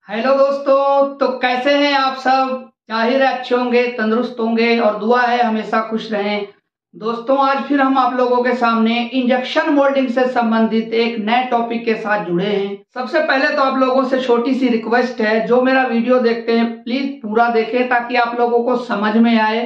Hello दोस्तों, तो कैसे हैं आप सब। जाहिर है अच्छे होंगे, तंदुरुस्त होंगे और दुआ है हमेशा खुश रहें। दोस्तों, आज फिर हम आप लोगों के सामने इंजेक्शन मोल्डिंग से संबंधित एक नए टॉपिक के साथ जुड़े हैं। सबसे पहले तो आप लोगों से छोटी सी रिक्वेस्ट है, जो मेरा वीडियो देखते हैं प्लीज पूरा देखें ताकि आप लोगों को समझ में आए।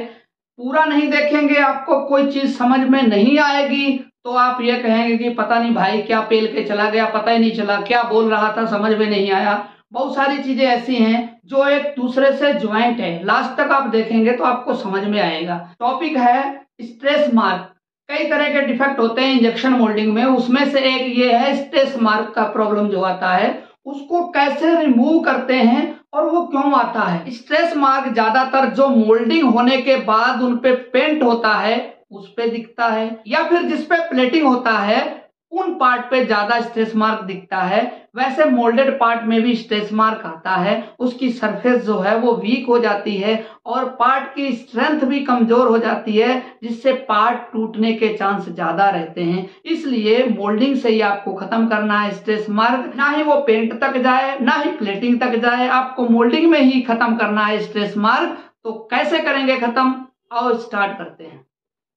पूरा नहीं देखेंगे, आपको कोई चीज समझ में नहीं आएगी तो आप ये कहेंगे कि पता नहीं भाई क्या पेल के चला गया, पता ही नहीं चला क्या बोल रहा था, समझ में नहीं आया। बहुत सारी चीजें ऐसी हैं जो एक दूसरे से ज्वाइंट है। लास्ट तक आप देखेंगे तो आपको समझ में आएगा। टॉपिक है स्ट्रेस मार्क। कई तरह के डिफेक्ट होते हैं इंजेक्शन मोल्डिंग में, उसमें से एक ये है स्ट्रेस मार्क का प्रॉब्लम जो आता है, उसको कैसे रिमूव करते हैं और वो क्यों आता है। स्ट्रेस मार्क ज्यादातर जो मोल्डिंग होने के बाद उन पे पेंट होता है उस पे दिखता है, या फिर जिस पे प्लेटिंग होता है उन पार्ट पे ज्यादा स्ट्रेस मार्क दिखता है। वैसे मोल्डेड पार्ट में भी स्ट्रेस मार्क आता है, उसकी सरफेस जो है वो वीक हो जाती है और पार्ट की स्ट्रेंथ भी कमजोर हो जाती है, जिससे पार्ट टूटने के चांस ज्यादा रहते हैं। इसलिए मोल्डिंग से ही आपको खत्म करना है स्ट्रेस मार्क। ना ही वो पेंट तक जाए ना ही प्लेटिंग तक जाए, आपको मोल्डिंग में ही खत्म करना है स्ट्रेस मार्क। तो कैसे करेंगे खत्म, आओ स्टार्ट करते हैं।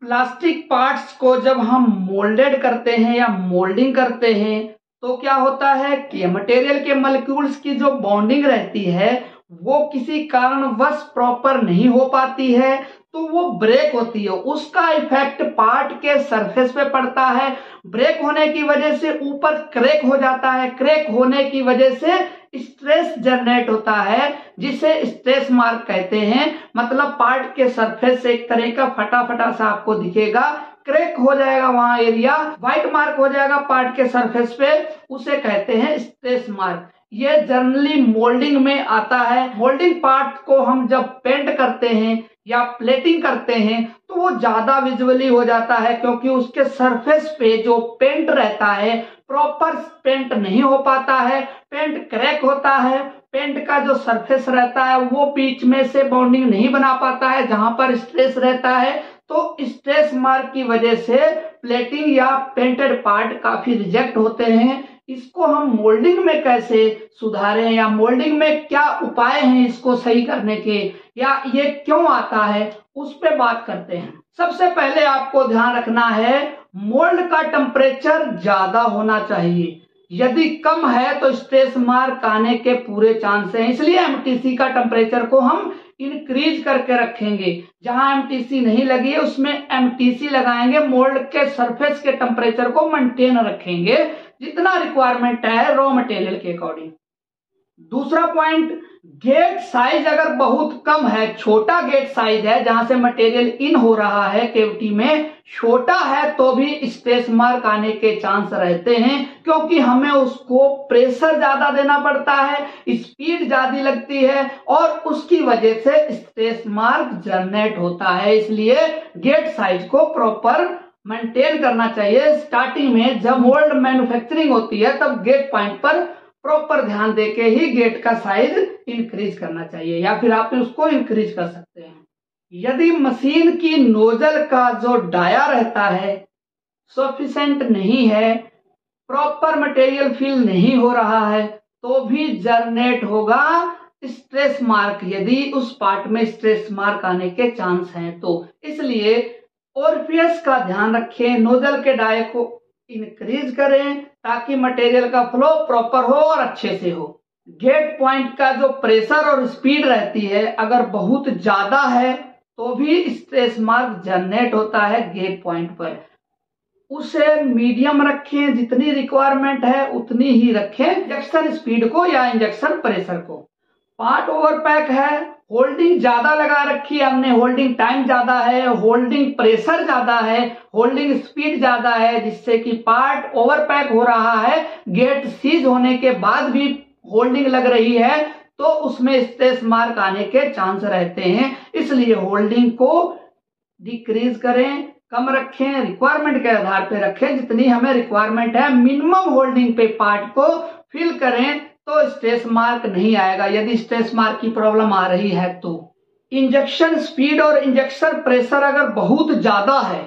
प्लास्टिक पार्ट्स को जब हम मोल्डेड करते हैं या मोल्डिंग करते हैं तो क्या होता है कि मटेरियल के मॉलिक्यूल्स की जो बॉन्डिंग रहती है वो किसी कारणवश प्रॉपर नहीं हो पाती है, तो वो ब्रेक होती है। उसका इफेक्ट पार्ट के सरफेस पे पड़ता है। ब्रेक होने की वजह से ऊपर क्रैक हो जाता है, क्रैक होने की वजह से स्ट्रेस जनरेट होता है, जिसे स्ट्रेस मार्क कहते हैं। मतलब पार्ट के सरफेस से एक तरह का फटा फटा सा आपको दिखेगा, क्रैक हो जाएगा, वहां एरिया व्हाइट मार्क हो जाएगा पार्ट के सरफेस पे, उसे कहते हैं स्ट्रेस मार्क। ये जनरली मोल्डिंग में आता है। मोल्डिंग पार्ट को हम जब पेंट करते हैं या प्लेटिंग करते हैं तो वो ज्यादा विजुअली हो जाता है, क्योंकि उसके सरफेस पे जो पेंट रहता है प्रॉपर पेंट नहीं हो पाता है, पेंट क्रैक होता है। पेंट का जो सरफेस रहता है वो बीच में से बॉन्डिंग नहीं बना पाता है जहां पर स्ट्रेस रहता है, तो स्ट्रेस मार्क की वजह से प्लेटिंग या पेंटेड पार्ट काफी रिजेक्ट होते हैं। इसको हम मोल्डिंग में कैसे सुधारें या मोल्डिंग में क्या उपाय हैं इसको सही करने के, या ये क्यों आता है, उस पे बात करते हैं। सबसे पहले आपको ध्यान रखना है मोल्ड का टेम्परेचर ज्यादा होना चाहिए। यदि कम है तो स्ट्रेस मार्क आने के पूरे चांस हैं, इसलिए एमटीसी का टेम्परेचर को हम इंक्रीज करके रखेंगे। जहां एमटीसी नहीं लगी है उसमें एमटीसी लगाएंगे, मोल्ड के सरफेस के टेम्परेचर को मेंटेन रखेंगे जितना रिक्वायरमेंट है रॉ मटेरियल के अकॉर्डिंग। दूसरा पॉइंट, गेट साइज अगर बहुत कम है, छोटा गेट साइज है जहां से मटेरियल इन हो रहा है कैविटी में, छोटा है तो भी स्ट्रेस मार्क आने के चांस रहते हैं, क्योंकि हमें उसको प्रेशर ज्यादा देना पड़ता है, स्पीड ज्यादा लगती है और उसकी वजह से स्ट्रेस मार्क जनरेट होता है। इसलिए गेट साइज को प्रॉपर मेंटेन करना चाहिए। स्टार्टिंग में जब मोल्ड मैन्युफैक्चरिंग होती है तब गेट पॉइंट पर प्रॉपर ध्यान देके ही गेट का साइज इंक्रीज करना चाहिए, या फिर आप उसको इंक्रीज कर सकते हैं। यदि मशीन की नोजल का जो डाया रहता है सफिशिएंट नहीं है, प्रॉपर मटेरियल फिल नहीं हो रहा है, तो भी जनरेट होगा स्ट्रेस मार्क, यदि उस पार्ट में स्ट्रेस मार्क आने के चांस हैं तो। इसलिए ओरिफिस का ध्यान रखें, नोजल के डाय को इंक्रीज करें ताकि मटेरियल का फ्लो प्रॉपर हो और अच्छे से हो। गेट पॉइंट का जो प्रेशर और स्पीड रहती है अगर बहुत ज्यादा है तो भी स्ट्रेस मार्क जनरेट होता है गेट पॉइंट पर। उसे मीडियम रखें, जितनी रिक्वायरमेंट है उतनी ही रखें, इंजेक्शन स्पीड को या इंजेक्शन प्रेशर को। पार्ट ओवरपैक है, होल्डिंग ज्यादा लगा रखी है हमने, होल्डिंग टाइम ज्यादा है, होल्डिंग प्रेशर ज्यादा है, होल्डिंग स्पीड ज्यादा है, जिससे कि पार्ट ओवरपैक हो रहा है। गेट सीज होने के बाद भी होल्डिंग लग रही है तो उसमें स्ट्रेस मार्क आने के चांस रहते हैं। इसलिए होल्डिंग को डिक्रीज करें, कम रखें, रिक्वायरमेंट के आधार पर रखें, जितनी हमें रिक्वायरमेंट है मिनिमम होल्डिंग पे पार्ट को फिल करें तो स्ट्रेस मार्क नहीं आएगा। यदि स्ट्रेस मार्क की प्रॉब्लम आ रही है तो इंजेक्शन स्पीड और इंजेक्शन प्रेशर अगर बहुत ज्यादा है,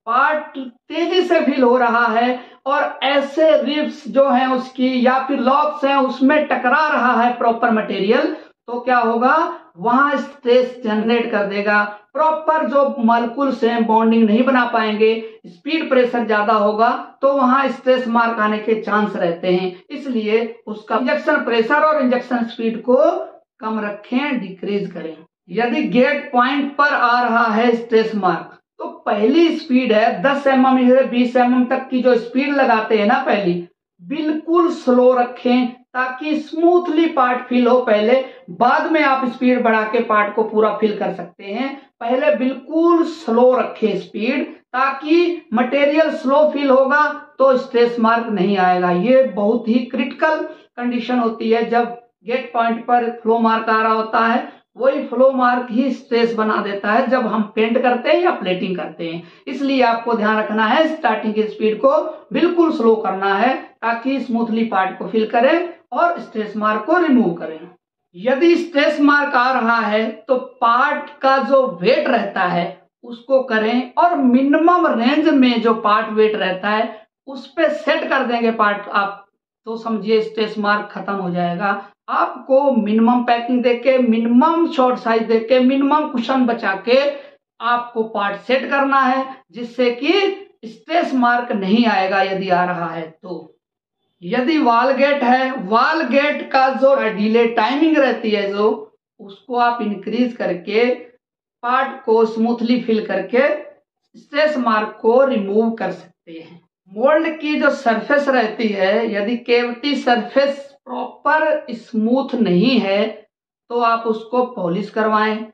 पार्ट तेजी से फिल हो रहा है और ऐसे रिब्स जो हैं उसकी या फिर लॉक्स हैं उसमें टकरा रहा है प्रॉपर मटेरियल, तो क्या होगा, वहां स्ट्रेस जनरेट कर देगा। प्रॉपर जो मॉलिक्यूल्स हैं बॉन्डिंग नहीं बना पाएंगे, स्पीड प्रेशर ज्यादा होगा तो वहां स्ट्रेस मार्क आने के चांस रहते हैं। इसलिए उसका इंजेक्शन प्रेशर और इंजेक्शन स्पीड को कम रखें, डिक्रीज करें। यदि गेट पॉइंट पर आ रहा है स्ट्रेस मार्क तो पहली स्पीड है 10 mm से 20 mm तक की जो स्पीड लगाते हैं ना, पहली बिल्कुल स्लो रखें ताकि स्मूथली पार्ट फिल हो पहले, बाद में आप स्पीड बढ़ा के पार्ट को पूरा फिल कर सकते हैं। पहले बिल्कुल स्लो रखें स्पीड, ताकि मटेरियल स्लो फिल होगा तो स्ट्रेस मार्क नहीं आएगा। ये बहुत ही क्रिटिकल कंडीशन होती है जब गेट पॉइंट पर फ्लो मार्क आ रहा होता है। वही फ्लो मार्क ही स्ट्रेस बना देता है जब हम पेंट करते हैं या प्लेटिंग करते हैं। इसलिए आपको ध्यान रखना है, स्टार्टिंग की स्पीड को बिल्कुल स्लो करना है ताकि स्मूथली पार्ट को फिल करें और स्ट्रेस मार्क को रिमूव करें। यदि स्ट्रेस मार्क आ रहा है तो पार्ट का जो वेट रहता है उसको करें और मिनिमम रेंज में जो पार्ट वेट रहता है उस पे सेट कर देंगे पार्ट आप, तो समझिए स्ट्रेस मार्क खत्म हो जाएगा। आपको मिनिमम पैकिंग देके, मिनिमम शॉर्ट साइज देके, मिनिमम कुशन बचा के आपको पार्ट सेट करना है जिससे कि स्ट्रेस मार्क नहीं आएगा यदि आ रहा है तो। यदि वॉल गेट है, वॉल गेट का जो डिले टाइमिंग रहती है जो, उसको आप इंक्रीज करके पार्ट को स्मूथली फिल करके स्ट्रेस मार्क को रिमूव कर सकते हैं। मोल्ड की जो सरफेस रहती है, यदि केविटी सरफेस प्रॉपर स्मूथ नहीं है तो आप उसको पॉलिश करवाएं।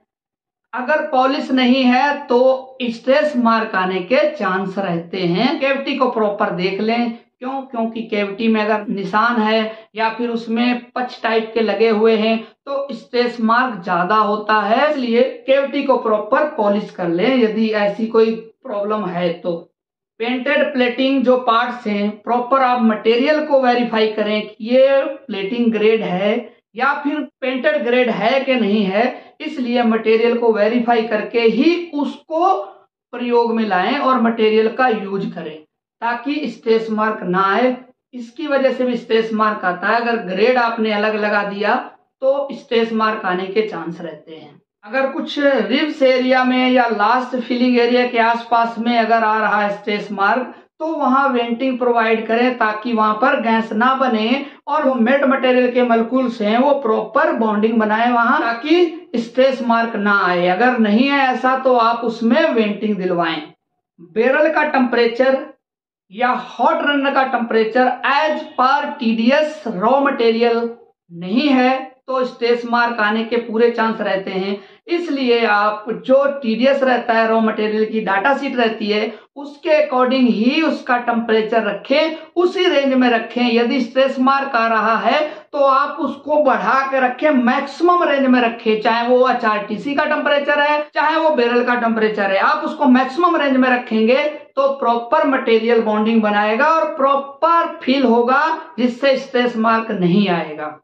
अगर पॉलिश नहीं है तो स्ट्रेस मार्क आने के चांस रहते हैं। केविटी को प्रॉपर देख लें, क्यों? क्योंकि केविटी में अगर निशान है या फिर उसमें पच टाइप के लगे हुए हैं तो स्ट्रेस मार्क ज्यादा होता है। इसलिए केविटी को प्रॉपर पॉलिश कर लें यदि ऐसी कोई प्रॉब्लम है तो। पेंटेड प्लेटिंग जो पार्ट्स हैं, प्रॉपर आप मटेरियल को वेरीफाई करें कि ये प्लेटिंग ग्रेड है या फिर पेंटेड ग्रेड है कि नहीं है। इसलिए मटेरियल को वेरीफाई करके ही उसको प्रयोग में लाएं और मटेरियल का यूज करें ताकि स्ट्रेस मार्क ना आए। इसकी वजह से भी स्ट्रेस मार्क आता है। अगर ग्रेड आपने अलग लगा दिया तो स्ट्रेस मार्क आने के चांस रहते हैं। अगर कुछ रिब्स एरिया में या लास्ट फिलिंग एरिया के आसपास में अगर आ रहा है स्ट्रेस मार्क तो वहां वेंटिंग प्रोवाइड करें ताकि वहां पर गैस ना बने और वो मेट मटेरियल के मॉलिक्यूल्स हैं वो प्रॉपर बॉन्डिंग बनाए वहां ताकि स्ट्रेस मार्क ना आए। अगर नहीं है ऐसा तो आप उसमें वेंटिंग दिलवाएं। बैरल का टेम्परेचर या हॉट रनर का temperature as per TDS raw material नहीं है तो स्ट्रेस मार्क आने के पूरे चांस रहते हैं। इसलिए आप जो टीडीएस रहता है, रॉ मटेरियल की डाटा शीट रहती है, उसके अकॉर्डिंग ही उसका टेम्परेचर रखें, उसी रेंज में रखें। यदि स्ट्रेस मार्क आ रहा है तो आप उसको बढ़ा के रखें, मैक्सिमम रेंज में रखें। चाहे वो HRTC का टेम्परेचर है, चाहे वो बैरल का टेम्परेचर है, आप उसको मैक्सिमम रेंज में रखेंगे तो प्रॉपर मटेरियल बॉन्डिंग बनाएगा और प्रॉपर फिल होगा जिससे स्ट्रेस मार्क नहीं आएगा।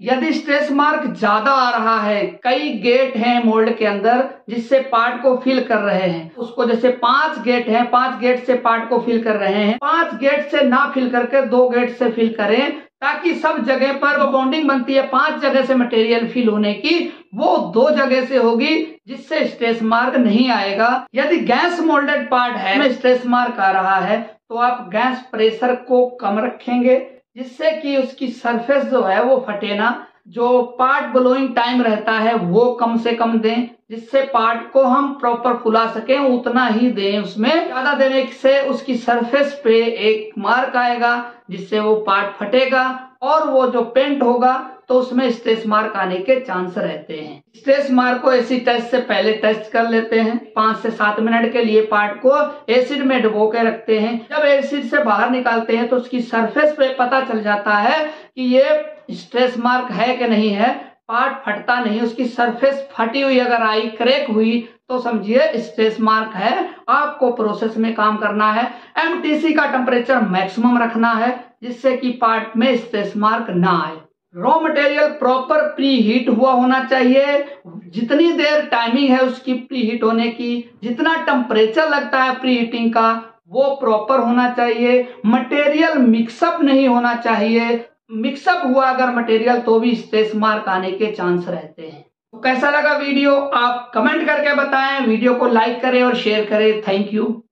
यदि स्ट्रेस मार्क ज्यादा आ रहा है, कई गेट हैं मोल्ड के अंदर जिससे पार्ट को फिल कर रहे हैं, उसको जैसे 5 गेट हैं, 5 गेट से पार्ट को फिल कर रहे हैं, 5 गेट से ना फिल करके 2 गेट से फिल करें ताकि सब जगह पर वो बॉन्डिंग बनती है 5 जगह से मटेरियल फिल होने की, वो 2 जगह से होगी जिससे स्ट्रेस मार्क नहीं आएगा। यदि गैस मोल्डेड पार्ट है में स्ट्रेस मार्क आ रहा है तो आप गैस प्रेशर को कम रखेंगे जिससे कि उसकी सरफेस जो है वो फटे ना। जो पार्ट ब्लोइंग टाइम रहता है वो कम से कम दें जिससे पार्ट को हम प्रॉपर फुला सकें, उतना ही दें। उसमें ज्यादा देने से उसकी सरफेस पे एक मार्क आएगा जिससे वो पार्ट फटेगा और वो जो पेंट होगा तो उसमें स्ट्रेस मार्क आने के चांस रहते हैं। स्ट्रेस मार्क को एसिड टेस्ट से पहले टेस्ट कर लेते हैं। 5 से 7 मिनट के लिए पार्ट को एसिड में डुबो के रखते हैं। जब एसिड से बाहर निकालते हैं तो उसकी सरफेस पे पता चल जाता है कि ये स्ट्रेस मार्क है कि नहीं है। पार्ट फटता नहीं, उसकी सरफेस फटी हुई अगर आई, क्रैक हुई तो समझिए स्ट्रेस मार्क है। आपको प्रोसेस में काम करना है। MTC का टेम्परेचर मैक्सिमम रखना है जिससे कि पार्ट में स्ट्रेस मार्क ना आए। Raw material proper pre heat हुआ होना चाहिए। जितनी देर टाइमिंग है उसकी प्री हीट होने की, जितना टेम्परेचर लगता है प्री हीटिंग का, वो प्रॉपर होना चाहिए। मटेरियल मिक्सअप नहीं होना चाहिए। मिक्सअप हुआ अगर मटेरियल तो भी स्ट्रेस मार्क आने के चांस रहते हैं। तो कैसा लगा वीडियो आप कमेंट करके बताएं। वीडियो को लाइक करें और शेयर करें। Thank you.